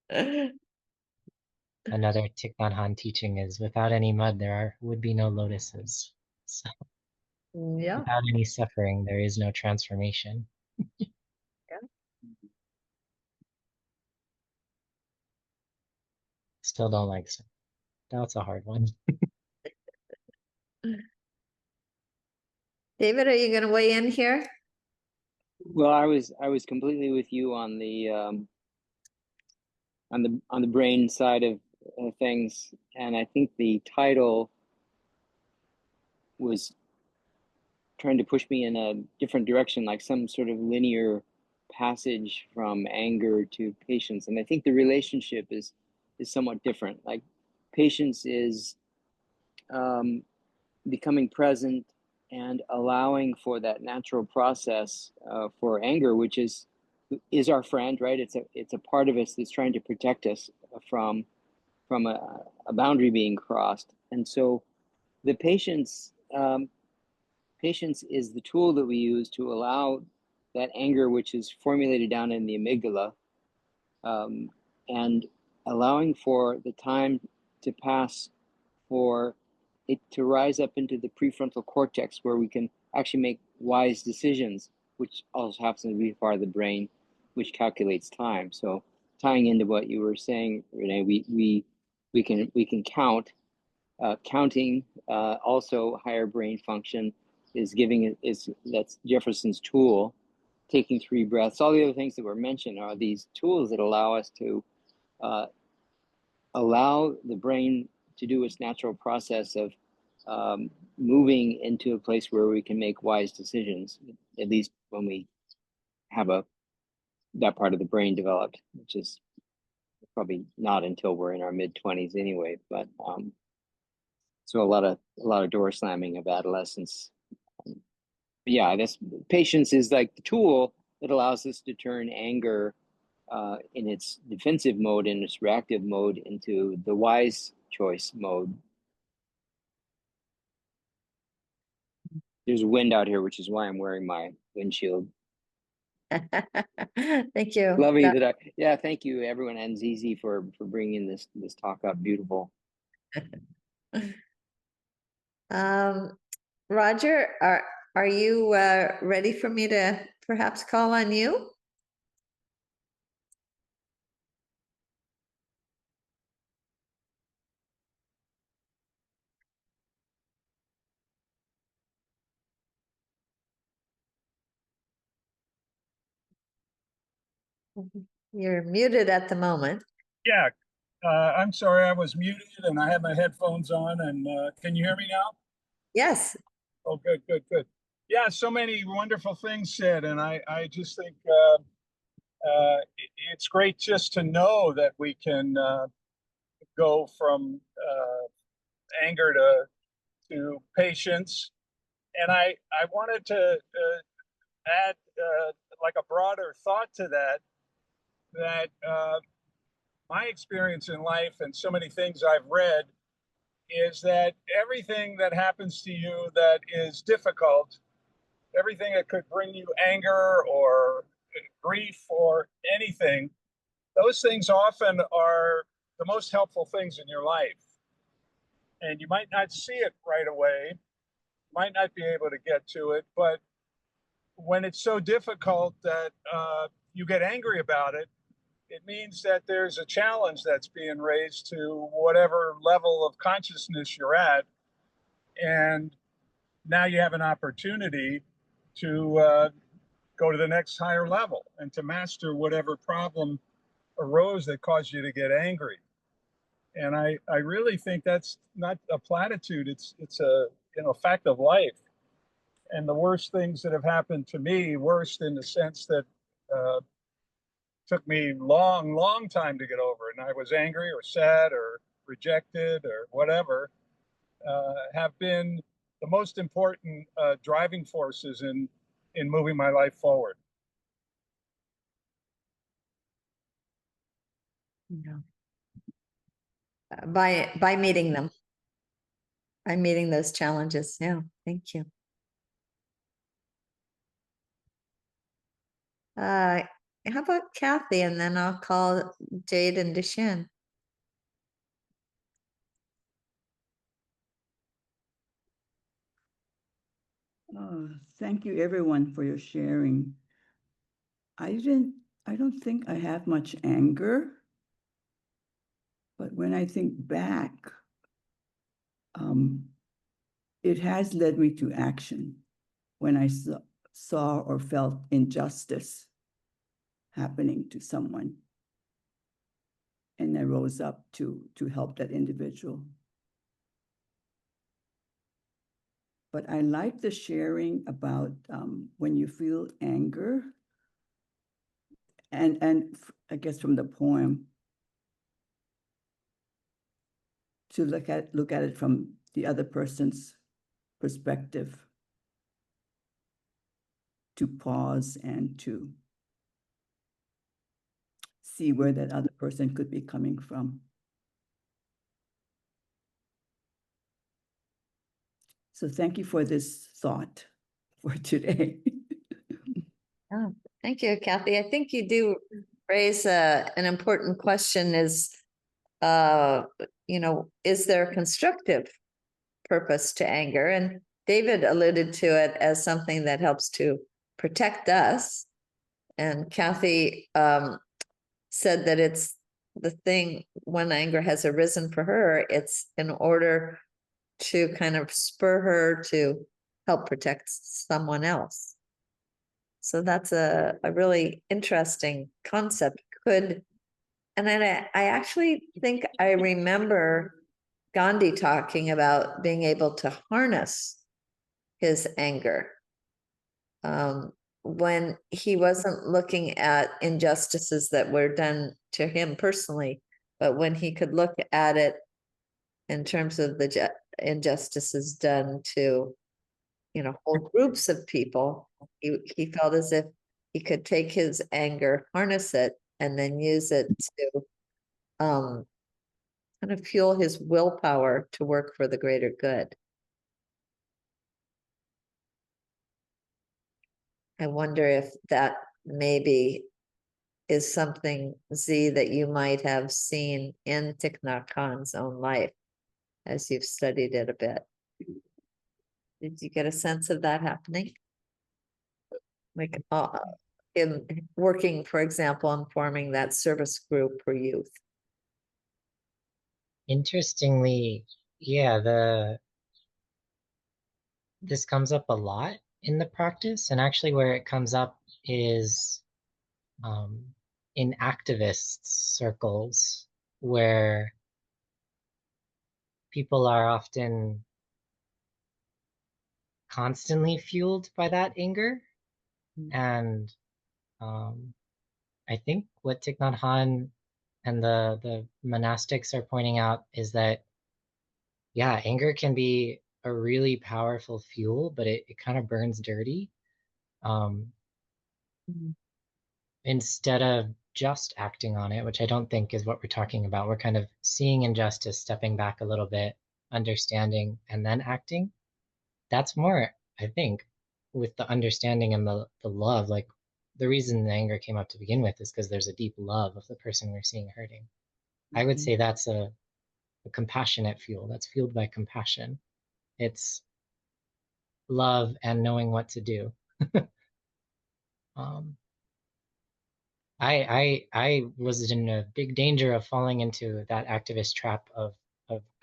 Another Thich Nhat Hanh teaching is, without any mud, there would be no lotuses. So Yeah. without any suffering, there is no transformation. Still don't like so. That's a hard one. David, are you going to weigh in here? Well, I was completely with you on the brain side of things, and I think the title was trying to push me in a different direction, like some sort of linear passage from anger to patience. And I think the relationship is somewhat different. Like patience is becoming present and allowing for that natural process for anger, which is our friend, right? It's a part of us that's trying to protect us from a boundary being crossed. And so the patience is the tool that we use to allow that anger, which is formulated down in the amygdala, and allowing for the time to pass for it to rise up into the prefrontal cortex, where we can actually make wise decisions, which also happens to be part of the brain, which calculates time. So tying into what you were saying, Renee, we can count. Counting, also higher brain function, that's Jefferson's tool. Taking 3 breaths, all the other things that were mentioned are these tools that allow us to allow the brain to do its natural process of moving into a place where we can make wise decisions, at least when we have that part of the brain developed, which is probably not until we're in our mid-20s anyway. But so a lot of door slamming of adolescence. Yeah, I guess patience is like the tool that allows us to turn anger in its defensive mode, in its reactive mode, into the wise choice mode. There's wind out here, which is why I'm wearing my windshield. Thank you. Lovely yeah, thank you everyone, and Zizi for bringing this talk up. Beautiful. Roger, are you ready for me to perhaps call on you? You're muted at the moment. Yeah, I'm sorry, I was muted and I had my headphones on, and can you hear me now? Yes. Oh, good. Yeah, so many wonderful things said, and I just think it's great just to know that we can go from anger to patience. And I wanted to add like a broader thought to that my experience in life and so many things I've read is that everything that happens to you that is difficult, everything that could bring you anger or grief or anything, those things often are the most helpful things in your life. And you might not see it right away, might not be able to get to it, but when it's so difficult that you get angry about it, it means that there's a challenge that's being raised to whatever level of consciousness you're at. And now you have an opportunity to go to the next higher level and to master whatever problem arose that caused you to get angry. And I really think that's not a platitude. It's a fact of life. And the worst things that have happened to me, worst in the sense that took me long time to get over it, and I was angry or sad or rejected or whatever, have been the most important driving forces in moving my life forward. Yeah. By meeting them. By meeting those challenges. Yeah, thank you. How about Kathy, and then I'll call Jade and Deshan. Thank you everyone for your sharing. I don't think I have much anger, but when I think back, it has led me to action. When I saw or felt injustice happening to someone. And I rose up to help that individual. But I like the sharing about when you feel anger, and I guess from the poem, to look at it from the other person's perspective, to pause and to see where that other person could be coming from. So thank you for this thought for today. Oh, thank you, Kathy. I think you do raise an important question is, is there a constructive purpose to anger? And David alluded to it as something that helps to protect us. And Kathy said that it's the thing when anger has arisen for her, it's in order to kind of spur her to help protect someone else. So that's a really interesting concept. And I actually think I remember Gandhi talking about being able to harness his anger when he wasn't looking at injustices that were done to him personally, but when he could look at it in terms of the injustices done to, whole groups of people, he felt as if he could take his anger, harness it, and then use it to kind of fuel his willpower to work for the greater good. I wonder if that maybe is something, Z, that you might have seen in Thich Nhat Hanh's own life as you've studied it a bit. Did you get a sense of that happening? Like in working, for example, in forming that service group for youth? Interestingly, yeah, this comes up a lot in the practice, and actually where it comes up is in activist circles where people are often constantly fueled by that anger. And I think what Thich Nhat Hanh and the monastics are pointing out is that, yeah, anger can be a really powerful fuel, but it kind of burns dirty. Instead of just acting on it, which I don't think is what we're talking about. We're kind of seeing injustice, stepping back a little bit, understanding, and then acting. That's more, I think, with the understanding and the love. Like, the reason the anger came up to begin with is because there's a deep love of the person we're seeing hurting. I would say that's a compassionate fuel. That's fueled by compassion. It's love and knowing what to do. I was in a big danger of falling into that activist trap of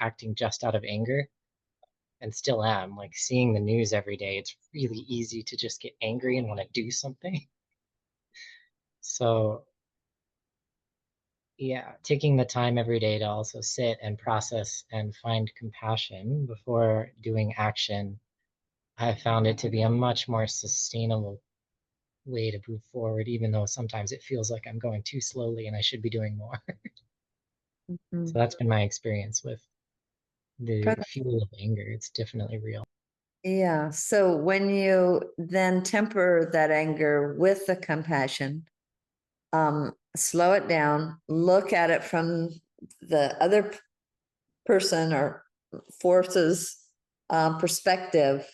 acting just out of anger, and still am. Like, seeing the news every day, it's really easy to just get angry and want to do something. So yeah, taking the time every day to also sit and process and find compassion before doing action, I found it to be a much more sustainable way to move forward, even though sometimes it feels like I'm going too slowly and I should be doing more. So that's been my experience with the fuel of anger. It's definitely real. Yeah. So when you then temper that anger with the compassion, slow it down, look at it from the other person or force's perspective,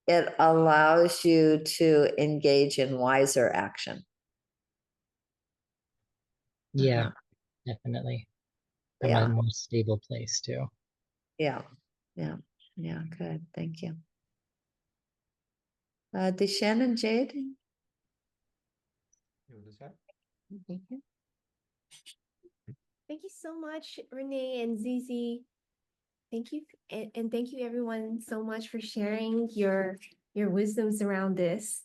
it allows you to engage in wiser action. Yeah, definitely. From a more stable place too. Yeah. Good. Thank you. Deshan and Jade. Thank you. Thank you so much, Renee and Zizi. Thank you, and thank you everyone so much for sharing your wisdoms around this.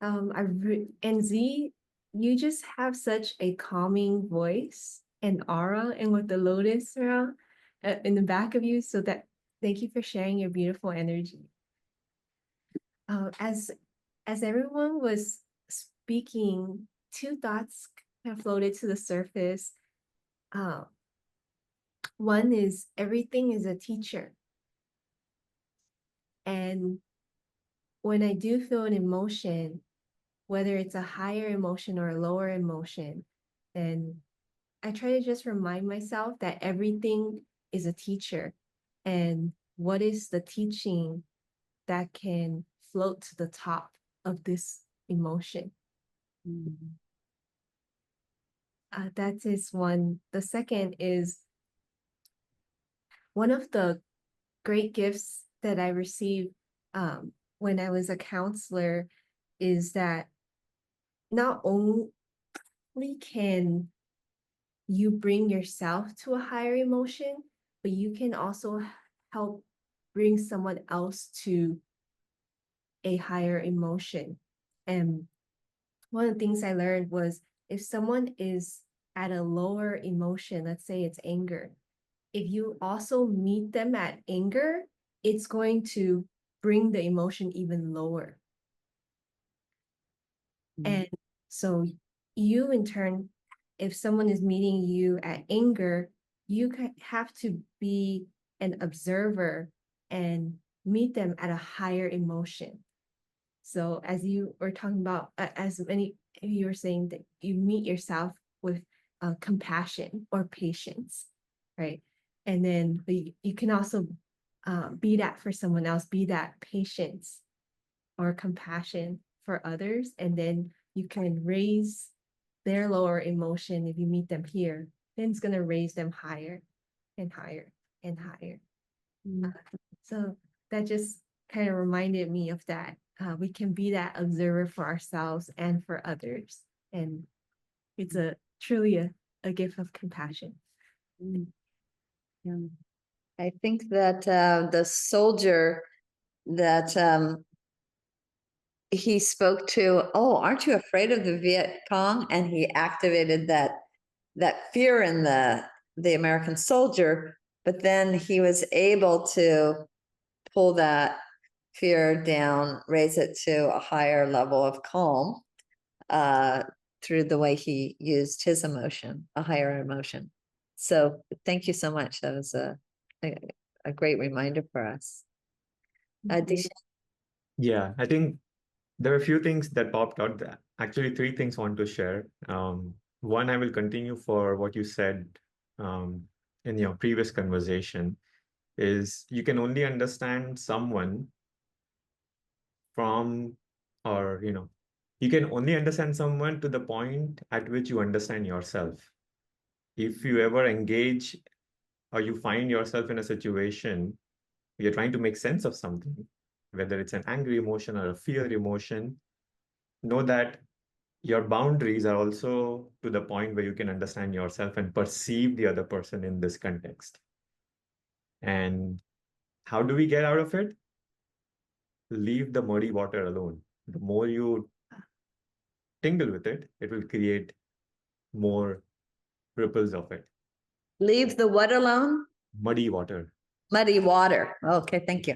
And Z, you just have such a calming voice and aura, and with the lotus around in the back of you. So that thank you for sharing your beautiful energy. As everyone was speaking, two thoughts kind of floated to the surface. One is everything is a teacher. And when I do feel an emotion, whether it's a higher emotion or a lower emotion, then I try to just remind myself that everything is a teacher. And what is the teaching that can float to the top of this emotion? That is one. The second is one of the great gifts that I received when I was a counselor is that not only can you bring yourself to a higher emotion, but you can also help bring someone else to a higher emotion. And one of the things I learned was if someone is at a lower emotion, let's say it's anger, if you also meet them at anger, it's going to bring the emotion even lower. And so you in turn, if someone is meeting you at anger, you have to be an observer and meet them at a higher emotion. So as you were talking about, as many of you were saying that you meet yourself with compassion or patience, right? And then you can also be that for someone else, be that patience or compassion for others. And then you can raise their lower emotion if you meet them here, then it's going to raise them higher and higher and higher. So that just kind of reminded me of that. We can be that observer for ourselves and for others. And it's truly a gift of compassion. I think that the soldier that he spoke to, oh, aren't you afraid of the Viet Cong? And he activated that fear in the American soldier, but then he was able to pull that fear down, raise it to a higher level of calm through the way he used his emotion, a higher emotion. So thank you so much. That was a great reminder for us. Disha? Yeah, I think there are a few things that popped out. Actually, three things I want to share. One, I will continue for what you said in your previous conversation, is you can only understand someone from, or, you can only understand someone to the point at which you understand yourself. If you ever engage or you find yourself in a situation, you're trying to make sense of something, whether it's an angry emotion or a fear emotion, know that your boundaries are also to the point where you can understand yourself and perceive the other person in this context. And how do we get out of it? Leave the muddy water alone. The more you tingle with it, it will create more ripples of it. Leave the what alone? Muddy water. Muddy water. Okay, thank you.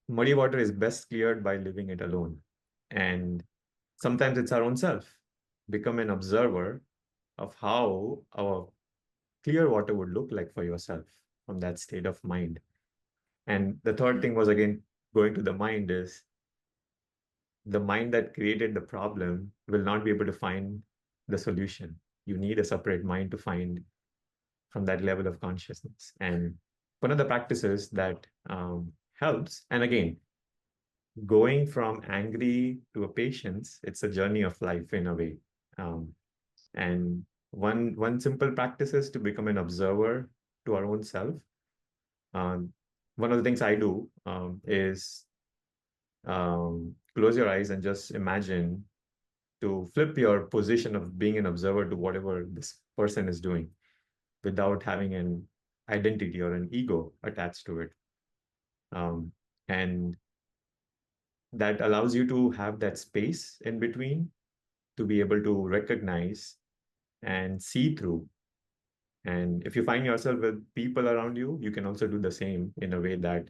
Muddy water is best cleared by leaving it alone. And sometimes it's our own self. Become an observer of how our clear water would look like for yourself from that state of mind. And the third thing was, again, going to the mind, is the mind that created the problem will not be able to find the solution. You need a separate mind to find from that level of consciousness. And one of the practices that helps, and again, going from angry to a patience, it's a journey of life in a way. And one simple practice is to become an observer to our own self. One of the things I do is close your eyes and just imagine to flip your position of being an observer to whatever this person is doing without having an identity or an ego attached to it. And that allows you to have that space in between to be able to recognize and see through. And if you find yourself with people around you, you can also do the same in a way that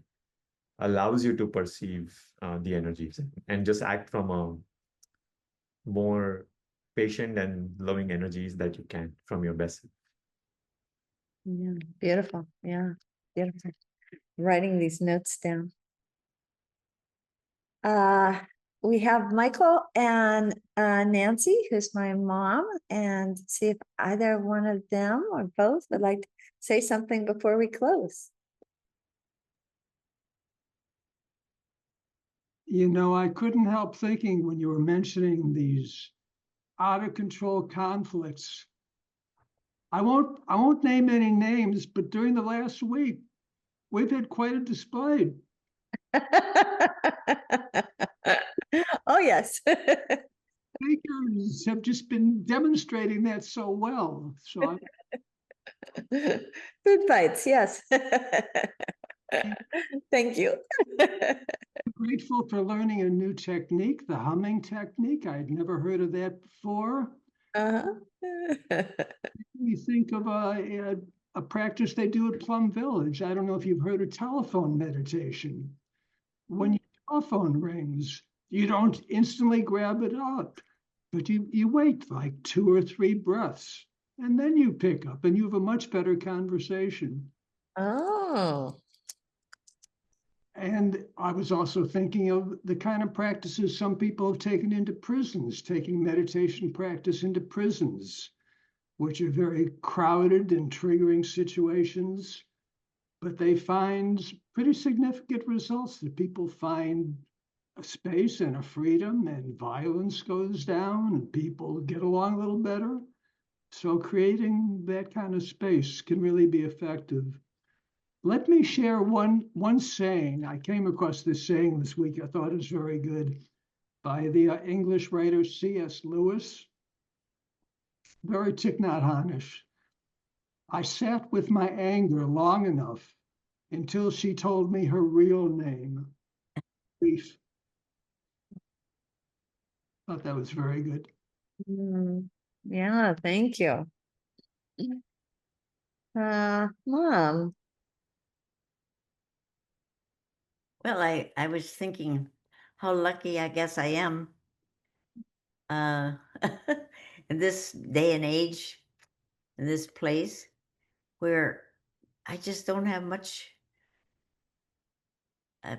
allows you to perceive the energies and just act from a more patient and loving energies that you can from your best. Yeah, beautiful. Yeah, beautiful. Writing these notes down. We have Michael and Nancy, who's my mom, and see if either one of them or both would like to say something before we close. You know, I couldn't help thinking when you were mentioning these out of control conflicts. I won't name any names, but during the last week, we've had quite a display. Oh, yes. Speakers have just been demonstrating that so well. So Food fights, yes. Thank you. I'm grateful for learning a new technique, the humming technique. I'd never heard of that before. You think of a practice they do at Plum Village. I don't know if you've heard of telephone meditation. When your telephone rings, you don't instantly grab it up, but you wait like 2 or 3 breaths, and then you pick up and you have a much better conversation. Oh. And I was also thinking of the kind of practices some people have taken into prisons, taking meditation practice into prisons, which are very crowded and triggering situations, but they find pretty significant results that people find a space and a freedom, and violence goes down and people get along a little better. So creating that kind of space can really be effective. Let me share one saying. I came across this saying this week. I thought it was very good, by the English writer C.S. Lewis. Very Thich Nhat Hanish. I sat with my anger long enough until she told me her real name, grief. Thought that was very good. Yeah, thank you. Mom. Well, I was thinking how lucky I guess I am in this day and age, in this place where I just don't have much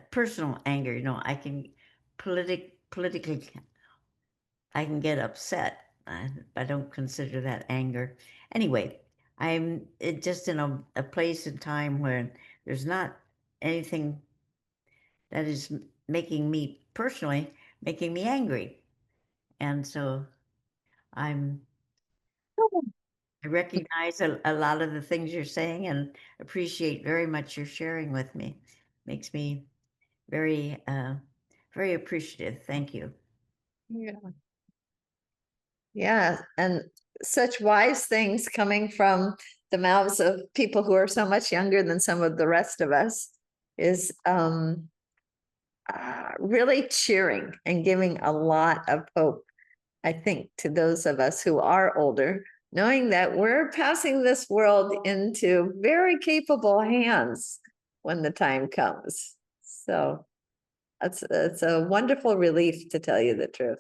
personal anger. You know, I can politically, I can get upset. I don't consider that anger. Anyway, I'm just in a place and time where there's not anything that is making me personally, making me angry. And so I recognize a lot of the things you're saying and appreciate very much your sharing with me. Makes me very, very appreciative. Thank you. Yeah. Yeah, and such wise things coming from the mouths of people who are so much younger than some of the rest of us is really cheering and giving a lot of hope, I think, to those of us who are older, knowing that we're passing this world into very capable hands when the time comes. So it's a wonderful relief, to tell you the truth.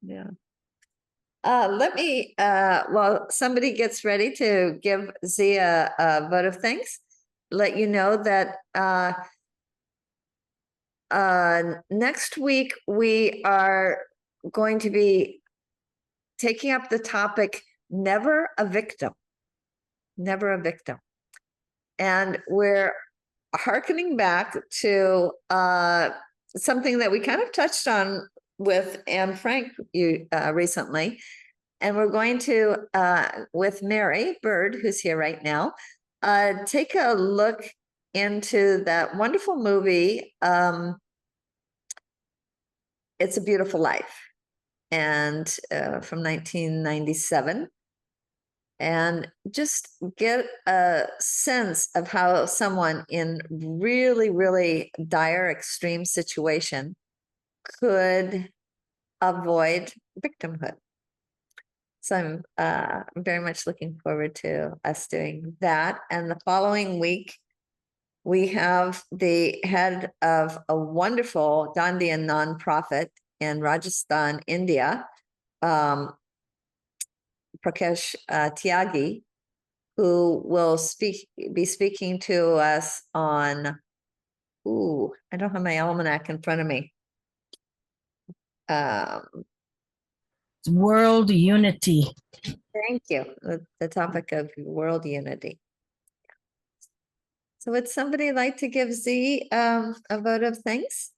Yeah. Let me, while somebody gets ready to give Zia a vote of thanks, let you know that next week we are going to be taking up the topic, never a victim. Never a victim. And we're hearkening back to something that we kind of touched on with Anne Frank recently. And we're going to, with Mary Bird, who's here right now, take a look into that wonderful movie, It's a Beautiful Life, and from 1997. And just get a sense of how someone in really, really dire, extreme situation could avoid victimhood. So I'm very much looking forward to us doing that. And the following week, we have the head of a wonderful Dandian nonprofit in Rajasthan, India, Prakash Tyagi, who will be speaking to us on, I don't have my almanac in front of me. World unity. Thank you. The topic of world unity. So would somebody like to give Z a vote of thanks?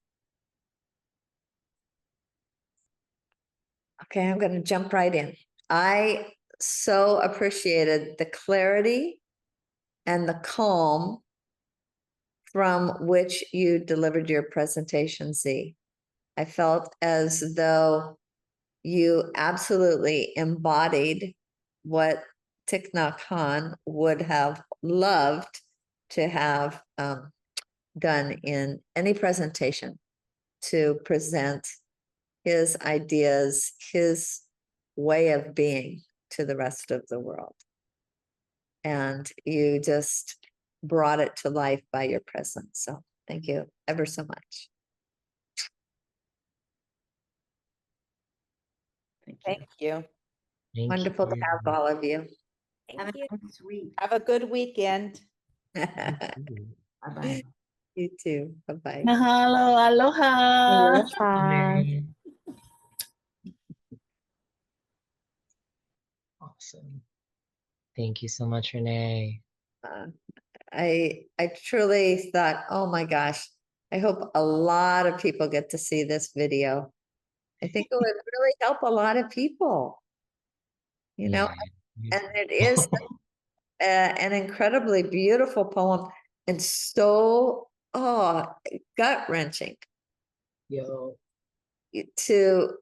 Okay, I'm going to jump right in. I so appreciated the clarity and the calm from which you delivered your presentation, Z. I felt as though you absolutely embodied what Thich Nhat Hanh would have loved to have done in any presentation, to present his ideas, his way of being to the rest of the world. And you just brought it to life by your presence. So thank you ever so much. Thank you. Thank Wonderful to you. have all of you. Have a nice week. Have a good weekend. Bye-bye. You too. Bye-bye. Mahalo, aloha. Aloha. Awesome. Thank you so much, Renee. I truly thought, oh my gosh, I hope a lot of people get to see this video. I think it would really help a lot of people, you know, and it is an incredibly beautiful poem and so, gut-wrenching. Yo. To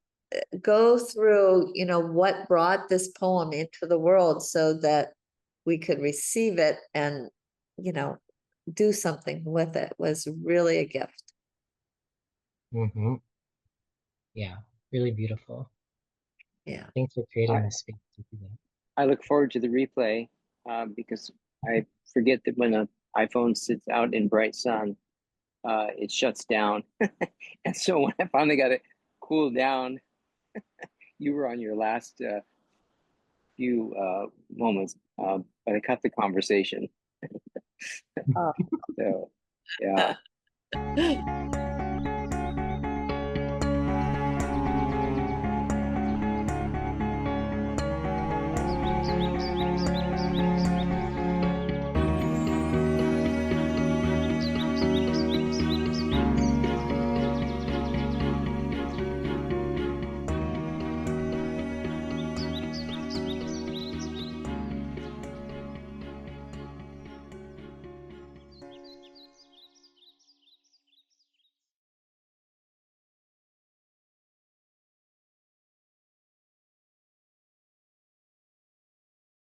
go through, you know, what brought this poem into the world so that we could receive it and, you know, do something with it was really a gift. Mm-hmm. Yeah, really beautiful. Yeah. Thanks for creating this space to do that. I look forward to the replay because I forget that when an iPhone sits out in bright sun, it shuts down. And so when I finally got it cooled down, you were on your last few moments, but I cut the conversation. So, yeah.